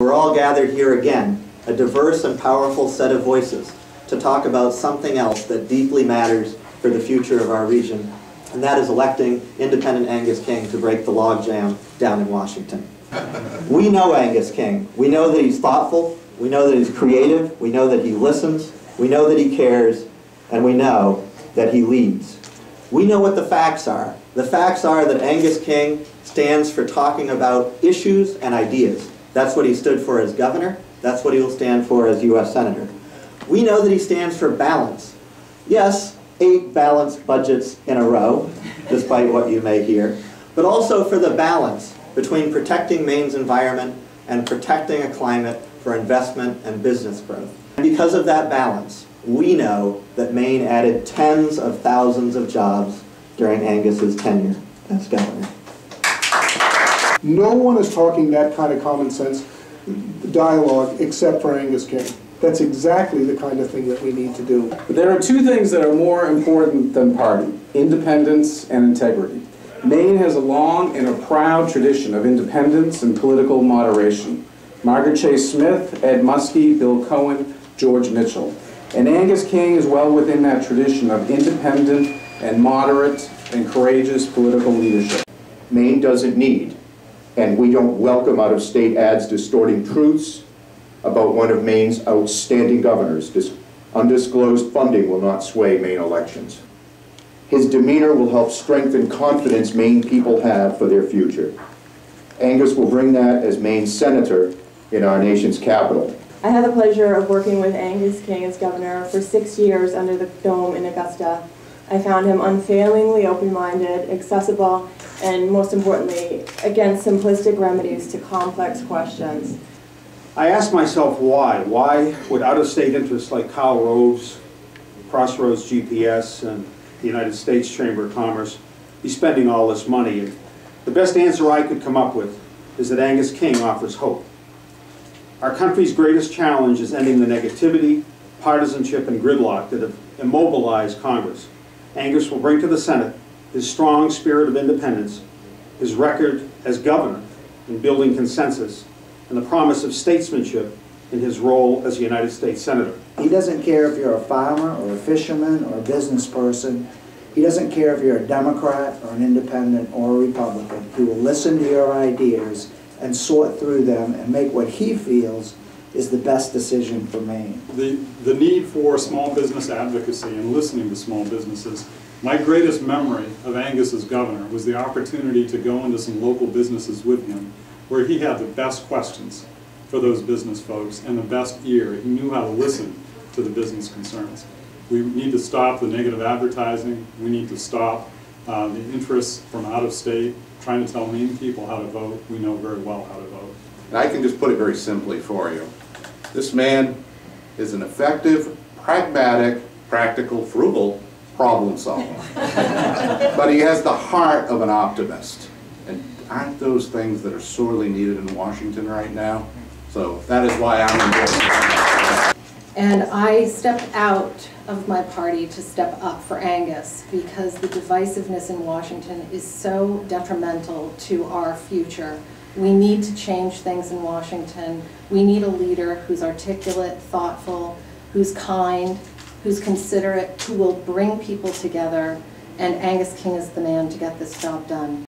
We're all gathered here again, a diverse and powerful set of voices, to talk about something else that deeply matters for the future of our region, and that is electing independent Angus King to break the logjam down in Washington. We know Angus King. We know that he's thoughtful, we know that he's creative, we know that he listens, we know that he cares, and we know that he leads. We know what the facts are. The facts are that Angus King stands for talking about issues and ideas. That's what he stood for as governor. That's what he will stand for as U.S. Senator. We know that he stands for balance. Yes, 8 balanced budgets in a row, despite what you may hear, but also for the balance between protecting Maine's environment and protecting a climate for investment and business growth. And because of that balance, we know that Maine added tens of thousands of jobs during Angus's tenure as governor. No one is talking that kind of common sense dialogue except for Angus King. That's exactly the kind of thing that we need to do. But there are 2 things that are more important than party: independence and integrity. Maine has a long and a proud tradition of independence and political moderation. Margaret Chase Smith, Ed Muskie, Bill Cohen, George Mitchell. And Angus King is well within that tradition of independent and moderate and courageous political leadership. Maine doesn't need, and we don't welcome out-of-state ads distorting truths about one of Maine's outstanding governors. This undisclosed funding will not sway Maine elections. His demeanor will help strengthen confidence Maine people have for their future. Angus will bring that as Maine's senator in our nation's capital. I had the pleasure of working with Angus King as governor for 6 years under the dome in Augusta. I found him unfailingly open-minded, accessible, and most importantly, against simplistic remedies to complex questions. I asked myself why. Why would out-of-state interests like Kyle Rove's, Crossroads GPS, and the United States Chamber of Commerce be spending all this money? And the best answer I could come up with is that Angus King offers hope. Our country's greatest challenge is ending the negativity, partisanship, and gridlock that have immobilized Congress. Angus will bring to the Senate his strong spirit of independence, his record as governor in building consensus, and the promise of statesmanship in his role as a United States Senator. He doesn't care if you're a farmer or a fisherman or a business person. He doesn't care if you're a Democrat or an independent or a Republican. He will listen to your ideas and sort through them and make what he feels is the best decision for Maine. The need for small business advocacy and listening to small businesses. My greatest memory of Angus as governor was the opportunity to go into some local businesses with him where he had the best questions for those business folks and the best ear. He knew how to listen to the business concerns. We need to stop the negative advertising. We need to stop the interests from out of state trying to tell Maine people how to vote. We know very well how to vote. And I can just put it very simply for you. This man is an effective, pragmatic, practical, frugal problem solver. But he has the heart of an optimist. And aren't those things that are sorely needed in Washington right now? So that is why I'm endorsing. And I stepped out of my party to step up for Angus because the divisiveness in Washington is so detrimental to our future. We need to change things in Washington. We need a leader who's articulate, thoughtful, who's kind, who's considerate, who will bring people together, and Angus King is the man to get this job done.